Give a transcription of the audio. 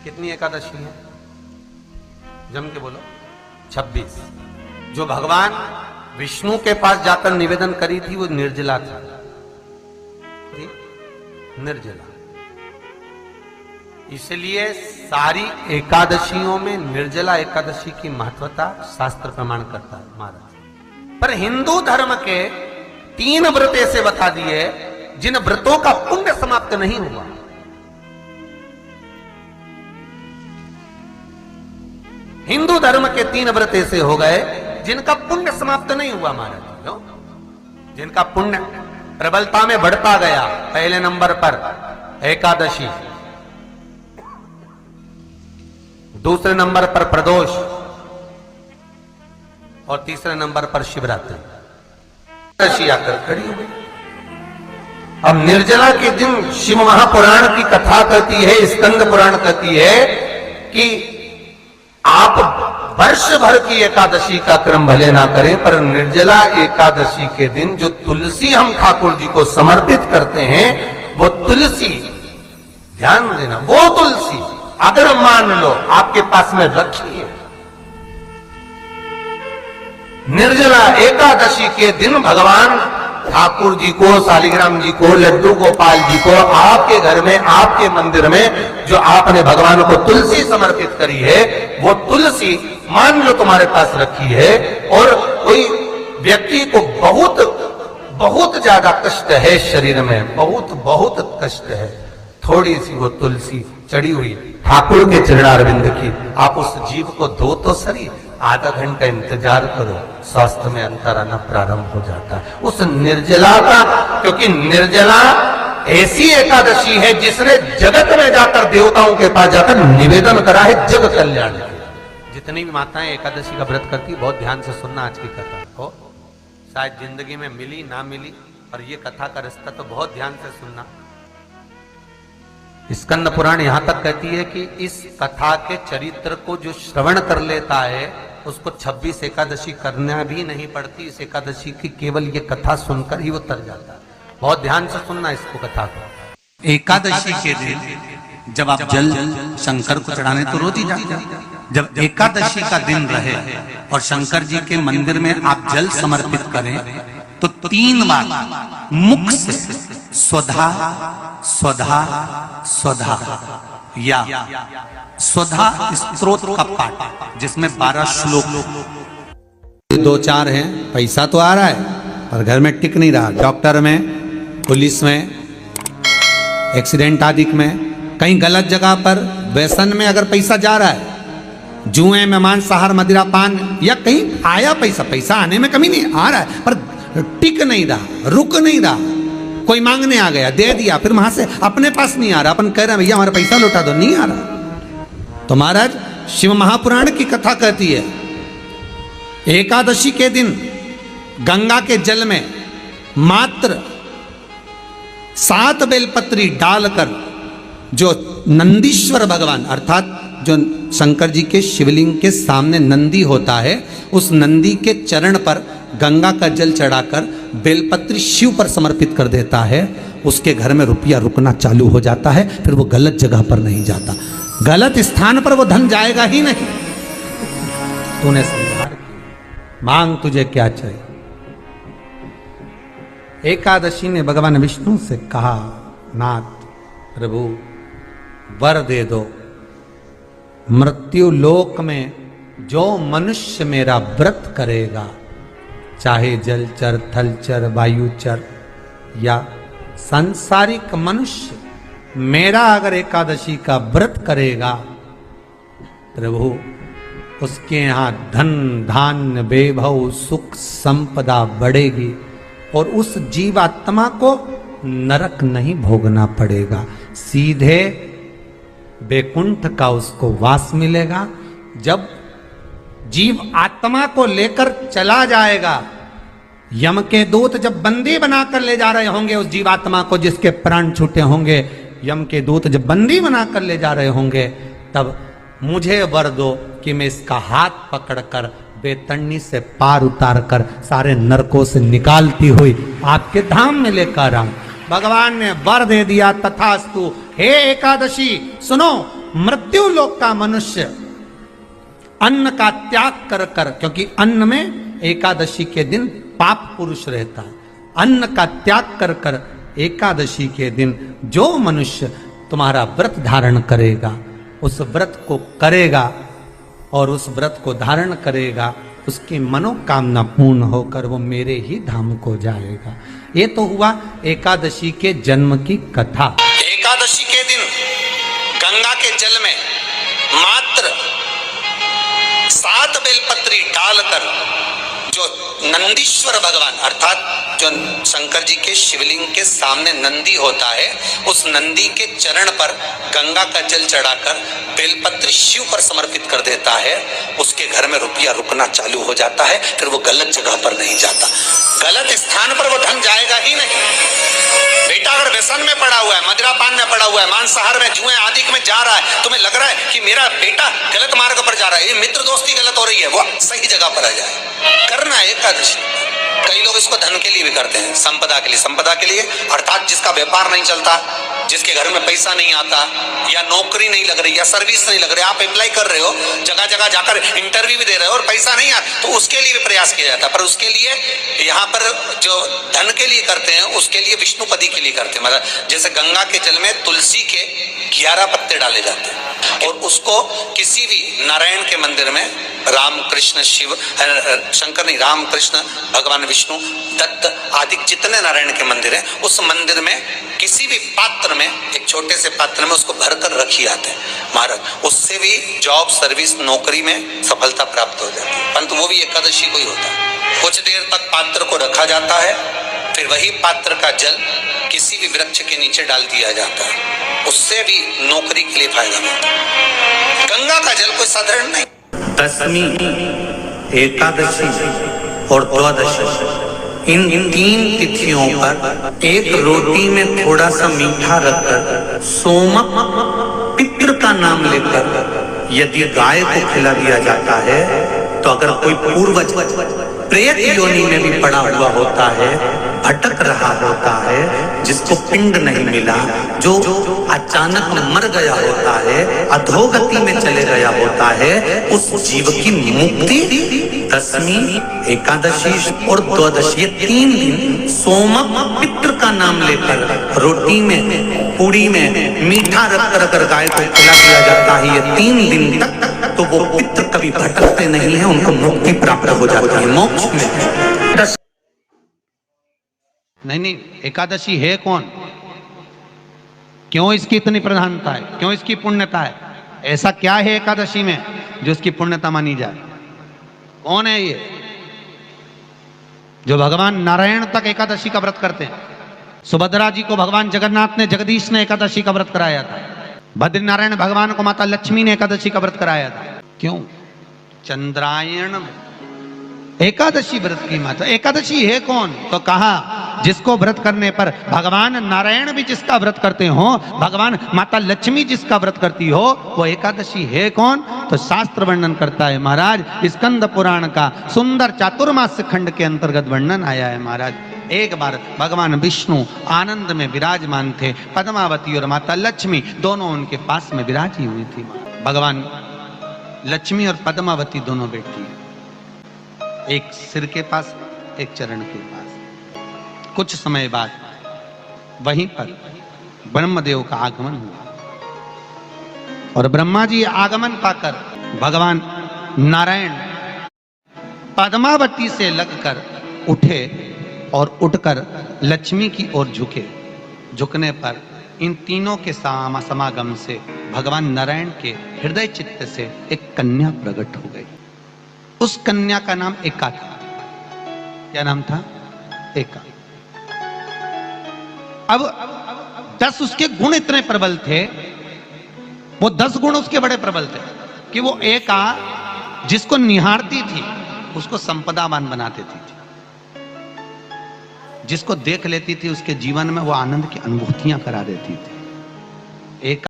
कितनी एकादशी है? जम के बोलो। 26। जो भगवान विष्णु के पास जाकर निवेदन करी थी वो निर्जला थी, निर्जला। इसलिए सारी एकादशियों में निर्जला एकादशी की महत्वता शास्त्र प्रमाण करता है महाराज। पर हिंदू धर्म के 3 व्रत ऐसे बता दिए जिन व्रतों का पुण्य समाप्त नहीं हुआ। हिंदू धर्म के 3 व्रत ऐसे हो गए जिनका पुण्य समाप्त नहीं हुआ महाराज, जिनका पुण्य प्रबलता में बढ़ता गया। पहले नंबर पर एकादशी, दूसरे नंबर पर प्रदोष और तीसरे नंबर पर शिवरात्रि। एकादशी आकर खड़ी हो गई। अब निर्जला के दिन शिव महापुराण की कथा कहती है, स्कंद पुराण कहती है कि आप वर्ष भर की एकादशी का क्रम भले ना करें, पर निर्जला एकादशी के दिन जो तुलसी हम ठाकुर जी को समर्पित करते हैं, वो तुलसी, ध्यान देना, वो तुलसी अगर मान लो आपके पास में रखी है, निर्जला एकादशी के दिन भगवान ठाकुर जी को, शालिग्राम जी को, लड्डू गोपाल जी को आपके घर में, आपके मंदिर में जो आपने भगवान को तुलसी समर्पित करी है, वो तुलसी मान लो तुम्हारे पास रखी है और कोई व्यक्ति को बहुत बहुत ज्यादा कष्ट है शरीर में, बहुत बहुत कष्ट है, थोड़ी सी वो तुलसी चढ़ी हुई ठाकुर के चरणारविंद की, आप उस जीव को दो तो सही, आधा घंटा इंतजार करो, स्वास्थ्य में अंतर आना प्रारंभ हो जाता है उस निर्जला का। क्योंकि निर्जला ऐसी एकादशी है जिसने जगत में जाकर, देवताओं के पास जाकर निवेदन करा है जग कल्याण के। जितनी भी माताएं एकादशी का व्रत करती, बहुत ध्यान से सुनना आज की कथा हो, शायद जिंदगी में मिली ना मिली, और ये कथा का रास्ता तो बहुत ध्यान से सुनना। स्कंद पुराण यहां तक कहती है कि इस कथा के चरित्र को जो श्रवण कर लेता है उसको 26 एकादशी करना भी नहीं पड़ती। इस एकादशी की केवल ये कथा सुनकर ही वो तर जाता है। बहुत ध्यान से सुनना इसको, कथा को। एकादशी के दिन जब आप जल शंकर को चढ़ाने तो रोज ही जाते हैं, जब एकादशी का दिन रहे और शंकर जी के मंदिर में आप जल समर्पित करें तो 3 बार मुख से स्वधा स्वधा स्वधा या स्वधा स्तोत्र का पाठ, जिसमें 12 श्लोक, 2-4 हैं। पैसा तो आ रहा है पर घर में टिक नहीं रहा, डॉक्टर में, पुलिस में, एक्सीडेंट आदि में, कहीं गलत जगह पर, व्यसन में अगर पैसा जा रहा है, जुए में, मांसाहार, मदिरा पान, या कहीं आया पैसा, पैसा आने में कमी नहीं, आ रहा है पर टिक नहीं रहा, रुक नहीं रहा। कोई मांगने आ गया, दे दिया, फिर वहां से अपने पास नहीं आ रहा, अपन कह रहे हैं भैया हमारा पैसा लौटा दो, नहीं आ रहा। तो महाराज शिव महापुराण की कथा कहती है एकादशी के दिन गंगा के जल में मात्र 7 बेलपत्री डालकर जो नंदीश्वर भगवान, अर्थात जो शंकर जी के शिवलिंग के सामने नंदी होता है, उस नंदी के चरण पर गंगा का जल चढ़ाकर बेलपत्री शिव पर समर्पित कर देता है, उसके घर में रुपया रुकना चालू हो जाता है, फिर वो गलत जगह पर नहीं जाता, गलत स्थान पर वो धन जाएगा ही नहीं। तूने समझा, मांग तुझे क्या चाहिए। एकादशी ने भगवान विष्णु से कहा, नाथ प्रभु वर दे दो, मृत्यु लोक में जो मनुष्य मेरा व्रत करेगा, चाहे जलचर, थलचर, वायुचर या सांसारिक मनुष्य, मेरा अगर एकादशी का व्रत करेगा, प्रभु उसके यहां धन धान्य वैभव सुख संपदा बढ़ेगी और उस जीवात्मा को नरक नहीं भोगना पड़ेगा, सीधे वैकुंठ का उसको वास मिलेगा। जब जीव आत्मा को लेकर चला जाएगा, यम के दूत जब बंदी बनाकर ले जा रहे होंगे उस जीवात्मा को, जिसके प्राण छूटे होंगे, यम के दूत जब बंदी बनाकर ले जा रहे होंगे, तब मुझे वर दो कि मैं इसका हाथ पकड़कर बेतरनी से पार उतार कर सारे नरकों से निकालती हुई आपके धाम में लेकर आऊं। भगवान ने वर दे दिया, तथास्तु। हे एकादशी सुनो, मृत्यु लोक का मनुष्य अन्न का त्याग कर कर, क्योंकि अन्न में एकादशी के दिन पाप पुरुष रहता है, अन्न का त्याग कर कर एकादशी के दिन जो मनुष्य तुम्हारा व्रत धारण करेगा, उस व्रत को करेगा और उस व्रत को धारण करेगा, उसकी मनोकामना पूर्ण होकर वो मेरे ही धाम को जाएगा। ये तो हुआ एकादशी के जन्म की कथा। एकादशी के दिन गंगा के जल में मात्र 7 बेलपत्री डालकर जो नंदीश्वर भगवान अर्थात जो शंकर जी के शिवलिंग के सामने नंदी होता है, उस नंदी के चरण पर गंगा का जल चढ़ाकर बेलपत्री शिव पर समर्पित कर देता है, उसके घर में रुपया रुकना चालू हो जाता है। फिर वो गलत जगह पर नहीं जाता, गलत स्थान पर वो धन जाएगा ही नहीं। बेटा अगर व्यसन में पड़ा हुआ है, मदिरापान में पड़ा हुआ है, मांसाहार में, जुए आदि में जा रहा है, तुम्हें लग रहा है कि मेरा बेटा गलत मार्ग पर जा रहा है, ये मित्र दोस्ती गलत हो रही है, वो सही जगह पर आ जाए। करना है एकादशी। कई लोग इसको धन के लिए भी करते हैं, संपदा के लिए। संपदा के लिए अर्थात जिसका व्यापार नहीं चलता, जिसके घर में पैसा नहीं आता, या नौकरी नहीं लग रही, या सर्विस नहीं लग रही, आप अप्लाई कर रहे हो, जगह जगह जाकर इंटरव्यू भी दे रहे हो और पैसा नहीं आता, तो उसके लिए भी प्रयास किया जाता है। पर उसके लिए यहाँ पर जो धन के लिए करते हैं, उसके लिए विष्णुपदी के लिए करते हैं। मतलब जैसे गंगा के जल में तुलसी के 11 पत्ते डाले जाते हैं और उसको किसी भी नारायण के मंदिर में, राम कृष्ण शिव शंकर नहीं, राम कृष्ण भगवान विष्णु दत्त आदि जितने नारायण के मंदिर हैं, उस मंदिर में किसी भी पात्र में, एक छोटे से पात्र में उसको भरकर रखी जाते हैं महाराज। उससे भी जॉब सर्विस नौकरी में सफलता प्राप्त हो जाती है। परंतु वो भी एकादशी को ही होता है। कुछ देर तक पात्र को रखा जाता है, फिर वही पात्र का जल किसी भी वृक्ष के नीचे डाल दिया जाता है, उससे भी नौकरी के लिए फायदा मिलता है। गंगा का जल कोई साधारण नहीं। दशमी, एकादशी और द्वादशी, इन 3 तिथियों पर एक रोटी में थोड़ा सा मीठा रखकर सोमक पितृ का नाम लेकर यदि गाय को खिला दिया जाता है, तो अगर कोई पूर्वज प्रेत योनि में भी पड़ा हुआ होता है, भटक रहा होता है, जिसको पिंड नहीं मिला, जो अचानक मर गया होता है, अधोगति में चले गया होता है, उस जीव की मुक्ति दशमी, एकादशी और द्वादशी, ये 3 दिन सोमक पितृ का नाम लेकर रोटी में, पूड़ी में मीठा रख कर गाय को खिला दिया जाता है। ये 3 दिन तक तो वो पितृ कभी भटकते नहीं है, उनको मुक्ति प्राप्त हो जाती है मोक्ष में। नहीं, एकादशी है कौन, क्यों इसकी इतनी प्रधानता है, क्यों इसकी पुण्यता है, ऐसा क्या है एकादशी में जो इसकी पुण्यता मानी जाए? कौन है ये जो भगवान नारायण तक एकादशी का व्रत करते हैं? सुभद्रा जी को भगवान जगन्नाथ ने, जगदीश ने एकादशी का व्रत कराया था। बद्री नारायण भगवान को माता लक्ष्मी ने एकादशी का व्रत कराया था। क्यों? चंद्रायण एकादशी व्रत की माता। एकादशी है कौन? तो कहा जिसको व्रत करने पर भगवान नारायण भी जिसका व्रत करते हो, भगवान माता लक्ष्मी जिसका व्रत करती हो, वो एकादशी है कौन? तो शास्त्र वर्णन करता है महाराज, स्कंद पुराण का सुंदर चातुर्मास्य खंड के अंतर्गत वर्णन आया है महाराज। एक बार भगवान विष्णु आनंद में विराजमान थे, पद्मावती और माता लक्ष्मी दोनों उनके पास में विराजी हुई थी। भगवान लक्ष्मी और पद्मावती दोनों बैठी, एक सिर के पास, एक चरण के पास। कुछ समय बाद वहीं पर ब्रह्मदेव का आगमन हुआ और ब्रह्मा जी आगमन पाकर भगवान नारायण पद्मावती से लगकर उठे और उठकर लक्ष्मी की ओर झुके। झुकने पर इन तीनों के समागम से भगवान नारायण के हृदय चित्त से एक कन्या प्रकट हो गई। उस कन्या का नाम एका था। क्या नाम था? एका। अब 10 उसके गुण इतने प्रबल थे, वो 10 गुण उसके बड़े प्रबल थे कि वो एका जिसको निहारती थी उसको संपदावान बना देती थी, जिसको देख लेती थी उसके जीवन में वो आनंद की अनुभूतियां करा देती थी। एक